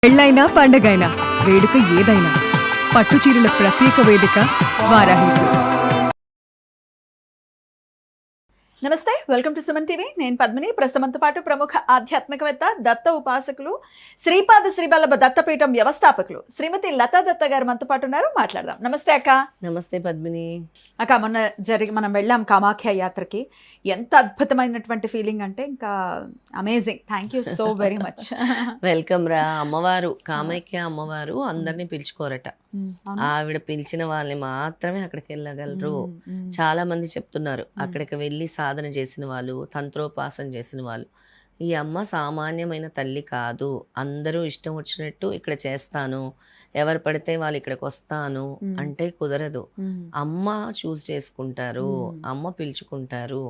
పెళ్ళైనా పండగైనా వేడుక ఏదైనా పట్టుచీరల ప్రత్యేక వేదిక వారాహి సిల్క్స్. నమస్తే, వెల్కమ్ టు సుమన్ టీవీ. నేను పద్మిని. ప్రస్తుతంతో పాటు ప్రముఖ ఆధ్యాత్మికవేత్త, దత్త ఉపాసకులు, శ్రీపాద శ్రీవల్లభ దత్తపీఠం వ్యవస్థాపకులు శ్రీమతి లతా దత్త గారు మనతో పాటు ఉన్నారు. మాట్లాడదాం. నమస్తే అక్క. నమస్తే పద్మిని. అక్క, మొన్న మనం వెళ్ళాం కామాఖ్య యాత్రకి. ఎంత అద్భుతమైనటువంటి ఫీలింగ్ అంటే ఇంకా amazing. Thank you so very much. Welcome రా. అమ్మవారు కామాఖ్య అమ్మవారు అందరినీ పిలుచుకోరట. ఆవిడ పిలిచిన వాళ్ళని మాత్రమే అక్కడికి వెళ్ళగలరు. చాలా మంది చెప్తున్నారు అక్కడికి వెళ్ళి సాధన చేసిన వాళ్ళు, తంత్రోపాసన చేసిన వాళ్ళు. ఈ అమ్మ సామాన్యమైన తల్లి కాదు. అందరూ ఇష్టం వచ్చినట్టు ఇక్కడ చేస్తాను, ఎవరు పడితే వాళ్ళు ఇక్కడికి వస్తాను అంటే కుదరదు. అమ్మ చూస్ చేసుకుంటారు, అమ్మ పిలుచుకుంటారు,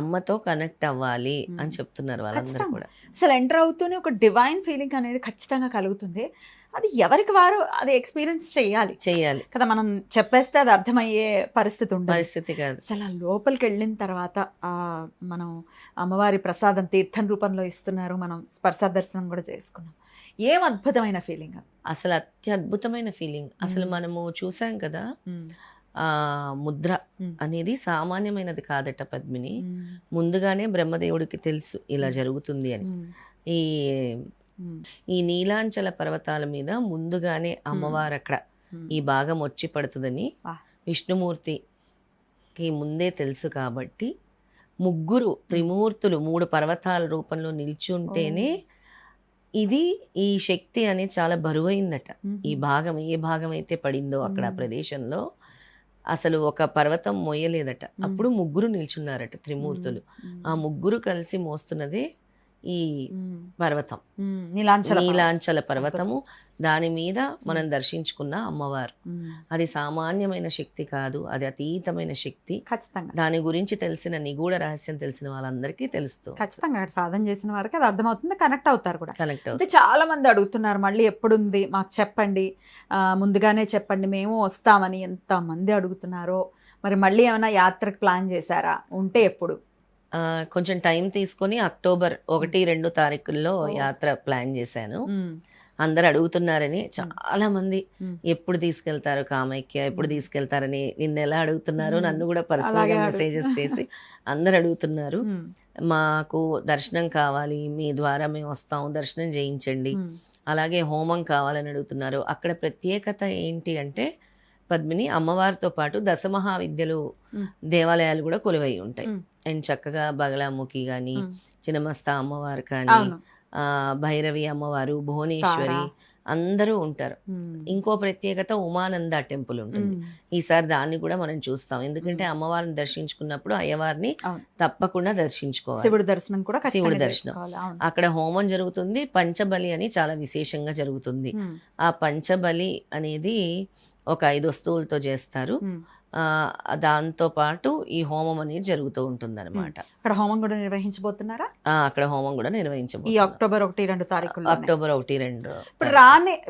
అమ్మతో కనెక్ట్ అవ్వాలి అని చెప్తున్నారు వాళ్ళందరూ కూడా. అసలు ఎంటర్ అవుతూనే ఒక డివైన్ ఫీలింగ్ అనేది ఖచ్చితంగా కలుగుతుంది. అది ఎవరికి వారు అది ఎక్స్పీరియన్స్ చేయాలి కదా. మనం చెప్పేస్తే అది అర్థమయ్యే పరిస్థితి కాదు. అసలు ఆ లోపలికి వెళ్ళిన తర్వాత మనం అమ్మవారి ప్రసాదం తీర్థం రూపంలో ఇస్తున్నారు. మనం స్పర్శ దర్శనం కూడా చేసుకున్నాం. ఏం అద్భుతమైన ఫీలింగ్. అసలు అత్యద్భుతమైన ఫీలింగ్. అసలు మనము చూసాం కదా, ఆ ముద్ర అనేది సామాన్యమైనది కాదట పద్మిని. ముందుగానే బ్రహ్మదేవుడికి తెలుసు ఇలా జరుగుతుంది అని. ఈ నీలాంచల పర్వతాల మీద ముందుగానే అమ్మవారు అక్కడ ఈ భాగం వచ్చి పడుతుందని విష్ణుమూర్తికి ముందే తెలుసు. కాబట్టి ముగ్గురు త్రిమూర్తులు 3 పర్వతాల రూపంలో నిల్చుంటేనే ఇది ఈ శక్తి అనేది చాలా బరువైందట. ఈ భాగం ఏ భాగం అయితే పడిందో అక్కడ ప్రదేశంలో అసలు ఒక పర్వతం మోయలేదట. అప్పుడు ముగ్గురు నిల్చున్నారట త్రిమూర్తులు. ఆ ముగ్గురు కలిసి మోస్తున్నదే ఈ పర్వతం, నీలాంచల పర్వతము. దాని మీద మనం దర్శించుకున్న అమ్మవారు. అది సామాన్యమైన శక్తి కాదు, అది అతీతమైన శక్తి. ఖచ్చితంగా దాని గురించి తెలిసిన నిగూఢ రహస్యం తెలిసిన వాళ్ళందరికీ తెలుస్తుంది. ఖచ్చితంగా సాధన చేసిన వారికి అది అర్థమవుతుంది, కనెక్ట్ అవుతారు కూడా. కనెక్ట్ అవుతుంది. చాలా మంది అడుగుతున్నారు, మళ్ళీ ఎప్పుడుంది మాకు చెప్పండి, ముందుగానే చెప్పండి, మేము వస్తామని ఎంత మంది అడుగుతున్నారో. మరి మళ్ళీ ఏమైనా యాత్రకు ప్లాన్ చేశారా? ఉంటే ఎప్పుడు? కొంచెం టైం తీసుకొని అక్టోబర్ 1-2 తారీఖుల్లో యాత్ర ప్లాన్ చేశాను. అందరు అడుగుతున్నారని చాలా మంది ఎప్పుడు తీసుకెళ్తారు కామాఖ్య, ఎప్పుడు తీసుకెళ్తారని నిన్న ఎలా అడుగుతున్నారు, నన్ను కూడా పర్సనల్ గా మెసేజెస్ చేసి అందరు అడుగుతున్నారు. మాకు దర్శనం కావాలి, మీ ద్వారా మేము వస్తాం, దర్శనం చేయించండి. అలాగే హోమం కావాలని అడుగుతున్నారు. అక్కడ ప్రత్యేకత ఏంటి అంటే పద్మిని, అమ్మవారితో పాటు దశమహావిద్యలు దేవాలయాలు కూడా కొలువై ఉంటాయి. అండ్ చక్కగా బగలాముఖి కానీ, చిన్నమస్తా అమ్మవారు కానీ, భైరవి అమ్మవారు, భువనేశ్వరి అందరూ ఉంటారు. ఇంకో ప్రత్యేకత ఉమానంద టెంపుల్ ఉంటుంది. ఈసారి దాన్ని కూడా మనం చూస్తాం. ఎందుకంటే అమ్మవారిని దర్శించుకున్నప్పుడు అయ్యవారిని తప్పకుండా దర్శించుకోవాలి. శివుడి దర్శనం కూడా, శివుడి దర్శనం. అక్కడ హోమం జరుగుతుంది. పంచబలి అని చాలా విశేషంగా జరుగుతుంది. ఆ పంచబలి అనేది ఒక 5 వస్తువులతో చేస్తారు. దాంతో పాటు ఈ హోమం అనేది జరుగుతూ ఉంటుంది అనమాట. అక్కడ హోమం కూడా నిర్వహించబోతున్నారా? అక్కడ హోమం కూడా నిర్వహించబోతున్నారు. ఈ అక్టోబర్ 1-2 తారీఖుల్లో. అక్టోబర్ 1-2.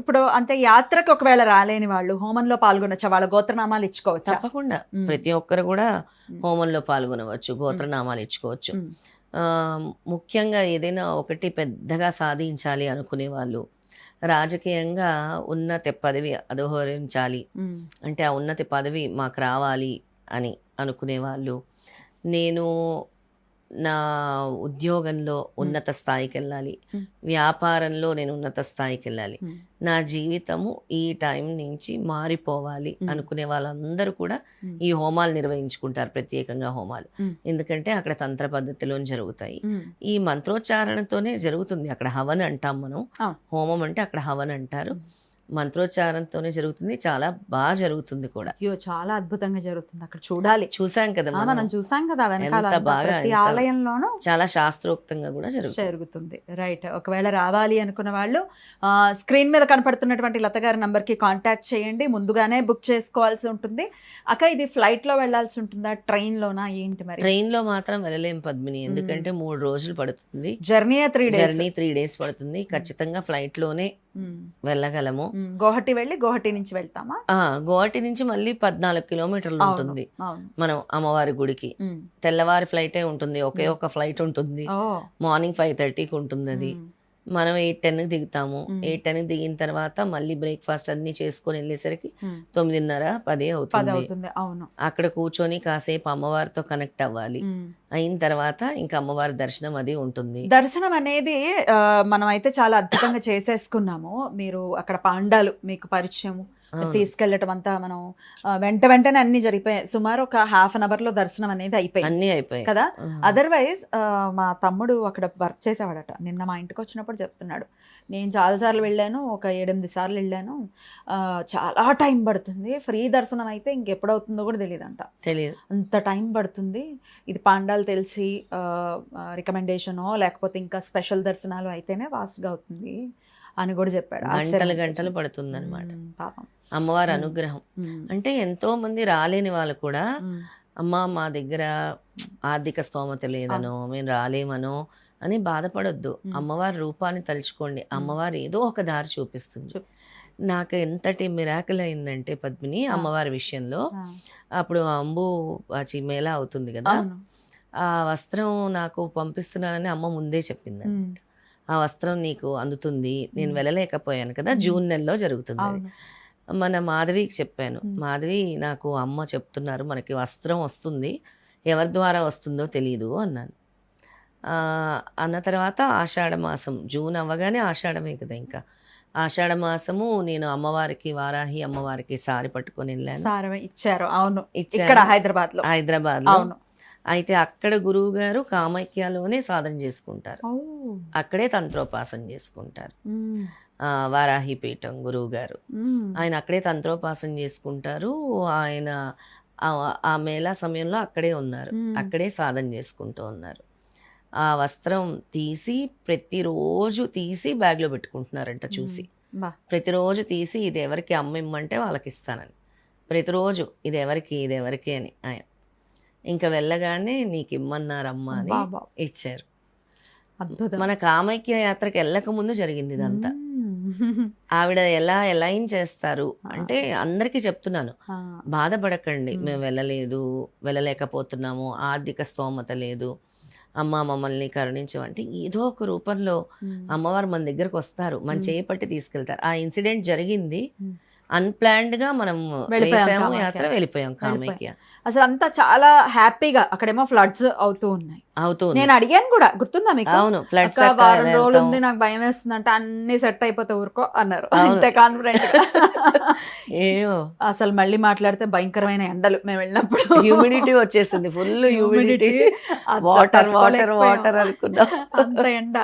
ఇప్పుడు అంటే యాత్రకు ఒకవేళ రాలేని వాళ్ళు హోమంలో పాల్గొనొచ్చా? వాళ్ళ గోత్రనామాలు ఇచ్చుకోవచ్చు? తప్పకుండా ప్రతి ఒక్కరు కూడా హోమంలో పాల్గొనవచ్చు, గోత్రనామాలు ఇచ్చుకోవచ్చు. ముఖ్యంగా ఏదైనా ఒకటి పెద్దగా సాధించాలి అనుకునే వాళ్ళు, రాజకీయంగా ఉన్నత పదవి అధిరోహించాలి అంటే ఆ ఉన్నత పదవి మాకు రావాలి అని అనుకునే వాళ్ళు, నేను నా ఉద్యోగంలో ఉన్నత స్థాయికి వెళ్ళాలి, వ్యాపారంలో నేను ఉన్నత స్థాయికి వెళ్ళాలి, నా జీవితము ఈ టైం నుంచి మారిపోవాలి అనుకునే వాళ్ళందరూ కూడా ఈ హోమాలు నిర్వహించుకుంటారు. ప్రత్యేకంగా హోమాలు ఎందుకంటే అక్కడ తంత్ర పద్ధతిలో జరుగుతాయి. ఈ మంత్రోచ్చారణతోనే జరుగుతుంది. అక్కడ హవన్ అంటాం మనం. హోమం అంటే అక్కడ హవన్ అంటారు. మంత్రోచ్చారణతోనే జరుగుతుంది. చాలా బాగా జరుగుతుంది కూడా. అయ్యో, చాలా అద్భుతంగా జరుగుతుంది. అక్కడ చూడాలి. చూసాం కదా మనం చూసాం కదా, ప్రతి ఆలయంలోనూ చాలా శాస్త్రోక్తంగా కూడా జరుగుతుంది. రైట్. ఒకవేళ రావాలి అనుకున్న వాళ్ళు స్క్రీన్ మీద కనపడుతున్నటువంటి లత గారి నంబర్ కి కాంటాక్ట్ చేయండి. ముందుగానే బుక్ చేసుకోవాల్సి ఉంటుంది. అక్క, ఇది ఫ్లైట్ లో వెళ్లాల్సి ఉంటుందా, ట్రైన్ లోనా, ఏంటి? మరి ట్రైన్ లో మాత్రం వెళ్ళలేం పద్మిని, ఎందుకంటే 3 రోజులు పడుతుంది. జర్నీ 3 డేస్ పడుతుంది. ఖచ్చితంగా ఫ్లైట్ లోనే వెళ్ళగలము. గౌహటి వెళ్ళి గౌహటి నుంచి వెళ్తామా? గౌహటి నుంచి మళ్ళీ 14 కిలోమీటర్లు ఉంటుంది మనం అమ్మవారి గుడికి. తెల్లవారి ఫ్లైటే ఉంటుంది, ఒకే ఒక ఫ్లైట్ ఉంటుంది. మార్నింగ్ 5:30కి ఉంటుంది అది. మనం 8-10కి దిగుతాము. 8-10కి దిగిన తర్వాత మళ్ళీ బ్రేక్ఫాస్ట్ అన్ని చేసుకొని వెళ్ళేసరికి 9:30-10 అవుతుంది. అవుతుంది. అవును. అక్కడ కూర్చొని కాసేపు అమ్మవారితో కనెక్ట్ అవ్వాలి. అయిన తర్వాత ఇంకా అమ్మవారి దర్శనం అది ఉంటుంది. దర్శనం అనేది మనం అయితే చాలా అద్భుతంగా చేసేసుకున్నాము. మీరు అక్కడ పాండాలు మీకు పరిచయం తీసుకెళ్లటం అంతా మనం వెంటనే అన్ని జరిగిపోయాయి. సుమారు ఒక హాఫ్ అన్ అవర్ లో దర్శనం అనేది అన్ని అయిపోయాయి కదా. అదర్వైజ్ మా తమ్ముడు అక్కడ వర్క్ చేసేవాడట. నిన్న మా ఇంటికి వచ్చినప్పుడు చెప్తున్నాడు, నేను చాలాసార్లు వెళ్ళాను, ఒక 7-8 సార్లు వెళ్ళాను, చాలా టైం పడుతుంది. ఫ్రీ దర్శనం అయితే ఇంకెప్పుడవుతుందో కూడా తెలియదంట. అంత టైం పడుతుంది. ఇది పాండాలు తెలిసి రికమెండేషనో లేకపోతే ఇంకా స్పెషల్ దర్శనాలు అయితేనే ఫాస్ట్గా అవుతుంది అని కూడా చెప్పాడు. గంటలు పడుతుంది అనమాట. పాపం అమ్మవారి అనుగ్రహం అంటే ఎంతో మంది రాలేని వాళ్ళు కూడా అమ్మ మా దగ్గర ఆర్థిక స్తోమత లేదనో మేము రాలేమనో అని బాధపడొద్దు. అమ్మవారి రూపాన్ని తలుచుకోండి. అమ్మవారు ఏదో ఒక దారి చూపిస్తుంది. నాకు ఎంతటి మిరాకిల్ అయిందంటే పద్మిని అమ్మవారి విషయంలో, అప్పుడు అంబుబాచి మేళా అవుతుంది కదా, ఆ వస్త్రం నాకు పంపిస్తున్నానని అమ్మ ముందే చెప్పింది. ఆ వస్త్రం నీకు అందుతుంది. నేను వెళ్ళలేకపోయాను కదా, జూన్ నెలలో జరుగుతుంది. మన మాధవికి చెప్పాను, మాధవి నాకు అమ్మ చెప్తున్నారు మనకి వస్త్రం వస్తుంది, ఎవరి ద్వారా వస్తుందో తెలియదు అన్నాను. అన్న తర్వాత ఆషాఢ మాసం, జూన్ అవ్వగానే ఆషాఢమే కదా, ఇంకా ఆషాఢ మాసము నేను అమ్మవారికి, వారాహి అమ్మవారికి సారి పట్టుకొని వెళ్ళాను. ఇచ్చారు. అవును, ఇక్కడ హైదరాబాద్ లో. అయితే అక్కడ గురువు గారు కామాఖ్యలోనే సాధన చేసుకుంటారు, అక్కడే తంత్రోపాసన చేసుకుంటారు. వారాహి పీఠం గురువు గారు, ఆయన అక్కడే తంత్రోపాసన చేసుకుంటారు. ఆయన ఆ మేళా సమయంలో అక్కడే ఉన్నారు, అక్కడే సాధన చేసుకుంటూ ఉన్నారు. ఆ వస్త్రం తీసి ప్రతిరోజు తీసి బ్యాగ్లో పెట్టుకుంటున్నారంట. చూసి ప్రతిరోజు తీసి ఇది ఎవరికి అమ్మ ఇమ్మంటే వాళ్ళకి ఇస్తానని, ప్రతిరోజు ఇది ఎవరికి అని ఆయన ఇంకా వెళ్ళగానే నీకు ఇమ్మన్నారమ్మా అని ఇచ్చారు. మన కామాఖ్య యాత్రకి వెళ్ళక ముందు జరిగింది ఇదంతా. ఆవిడ ఎలా అలైన్ చేస్తారు అంటే అందరికీ చెప్తున్నాను, బాధపడకండి, మేము వెళ్ళలేకపోతున్నాము, ఆర్థిక స్తోమత లేదు, అమ్మ మమ్మల్ని కరుణించమంటే ఏదో ఒక రూపంలో అమ్మవారు మన దగ్గరకు వస్తారు, మన చేపట్టి తీసుకెళ్తారు. ఆ ఇన్సిడెంట్ జరిగింది, అన్ప్లాన్డ్ గా మనం యాత్ర వెళ్ళిపోయాం కామాఖ్య. అసలు అంతా చాలా హ్యాపీగా. అక్కడేమో ఫ్లడ్స్ అవుతూ ఉన్నాయి. నేను అడిగాను కూడా, గుర్తుందా మీకు? అవును, ఫ్లడ్స్ వారం రోజులు ఉంది, నాకు భయం వేస్తుంది అంటే అన్ని సెట్ అయిపోతే ఊరుకో అన్నారు. అంతే కాన్ఫిడెంట్. ఏమో అసలు మళ్ళీ మాట్లాడితే భయంకరమైన ఎండలు మేము వెళ్ళినప్పుడు. హ్యూమిడిటీ వచ్చేసింది, ఫుల్ హ్యూమిడిటీ, వాటర్ అనుకున్నాం, అంత ఎండ.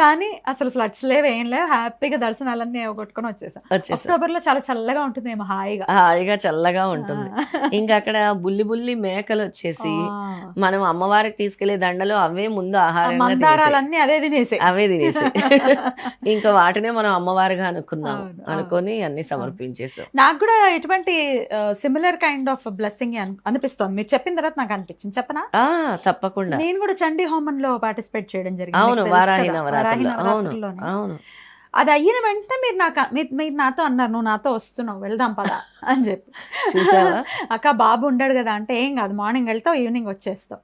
కానీ అసలు ఫ్లడ్స్ లేవు, ఏం లేవు, హ్యాపీగా దర్శనాలన్నీ కొట్టుకొని వచ్చేసాం. అక్టోబర్ లో చాలా చల్లగా ఉంటుంది, ఏమో హాయిగా చల్లగా ఉంటుంది. ఇంకా అక్కడ బుల్లి మేకలు వచ్చేసి మనం అమ్మవారికి తీసుకెళ్లే దండలు అవే ముందు ఆహారాలన్నీ అవే తినేసి ఇంకా వాటినే మనం అమ్మవారిగా అనుకొని అన్ని సమర్పించేసాం. నాకు కూడా ఎటువంటి సిమిలర్ కైండ్ ఆఫ్ బ్లెస్సింగ్ అనిపిస్తుంది మీరు చెప్పిన తర్వాత. నాకు అనిపించింది, చెప్పనా? తప్పకుండా. నేను కూడా చండీ హోమంలో పార్టిసిపేట్ చేయడం జరిగింది. అవును, వారాహి నవరాత్రుల్లో. అవును, అది అయిన వెంటనే మీరు నాతో అన్నారు, నువ్వు నాతో వస్తున్నావు, వెళ్దాం పదా అని చెప్పి. చూసావా అక్క బాబు ఉండాడు కదా అంటే, ఏం కాదు మార్నింగ్ వెళ్తావు ఈవినింగ్ వచ్చేస్తావు,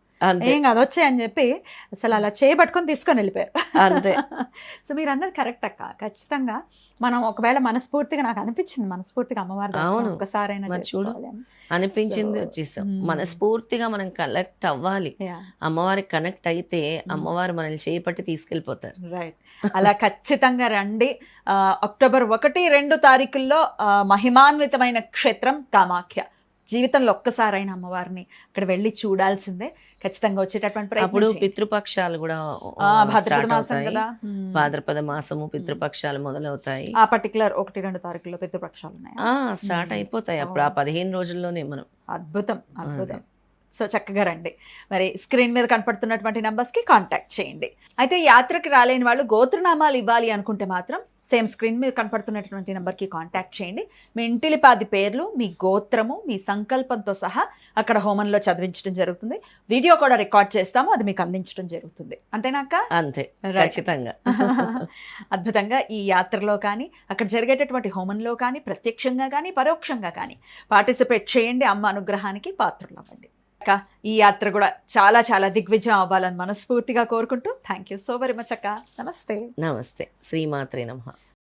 ఏం కాదు వచ్చాయని చెప్పి అసలు అలా చేయబట్టుకొని తీసుకొని వెళ్ళిపోయారు. అంతే. సో మీరు అన్నది కరెక్ట్ అక్క. ఖచ్చితంగా మనం ఒకవేళ మనస్ఫూర్తిగా, నాకు అనిపించింది మనస్ఫూర్తిగా అమ్మవారి ఒకసారైనా అనిపించింది, వచ్చేసాం. మనస్ఫూర్తిగా మనం కనెక్ట్ అవ్వాలి, అమ్మవారికి కనెక్ట్ అయితే అమ్మవారు మనల్ని చేపట్టి తీసుకెళ్ళిపోతారు. రైట్, అలా ఖచ్చితంగా రండి. అక్టోబర్ 1-2 తారీఖుల్లో మహిమాన్వితమైన క్షేత్రం కామాఖ్య. జీవితంలో ఒక్కసారైన అమ్మవారిని అక్కడ వెళ్ళి చూడాల్సిందే. ఖచ్చితంగా వచ్చేటటువంటి అప్పుడు పితృపక్షాలు కూడా భాద్రపద మాసము పితృపక్షాలు మొదలవుతాయి. ఆ పర్టికులర్ 1-2 తారీఖుల్లో పితృపక్షాలు ఉన్నాయి, స్టార్ట్ అయిపోతాయి అప్పుడు. ఆ 15 రోజుల్లోనే మనం. అద్భుతం. సో చక్కగా రండి. మరి స్క్రీన్ మీద కనపడుతున్నటువంటి నంబర్స్కి కాంటాక్ట్ చేయండి. అయితే యాత్రకి రాలేని వాళ్ళు గోత్రనామాలు ఇవ్వాలి అనుకుంటే మాత్రం సేమ్ స్క్రీన్ మీద కనపడుతున్నటువంటి నెంబర్కి కాంటాక్ట్ చేయండి. మీ ఇంటిలిపాది పేర్లు, మీ గోత్రము, మీ సంకల్పంతో సహా అక్కడ హోమంలో చదివించడం జరుగుతుంది. వీడియో కూడా రికార్డ్ చేస్తాము, అది మీకు అందించడం జరుగుతుంది. అంతేనాక? అంతే, ఖచ్చితంగా. అద్భుతంగా ఈ యాత్రలో కానీ, అక్కడ జరిగేటటువంటి హోమంలో కానీ, ప్రత్యక్షంగా కానీ పరోక్షంగా కానీ పార్టిసిపేట్ చేయండి. అమ్మ అనుగ్రహానికి పాత్రలు అవ్వండి. అక్క ఈ యాత్ర కూడా చాలా చాలా దిగ్విజయం అవ్వాలని మనస్ఫూర్తిగా కోరుకుంటూ thank you so very much అక్క. నమస్తే. నమస్తే. శ్రీమాత్రే నమః.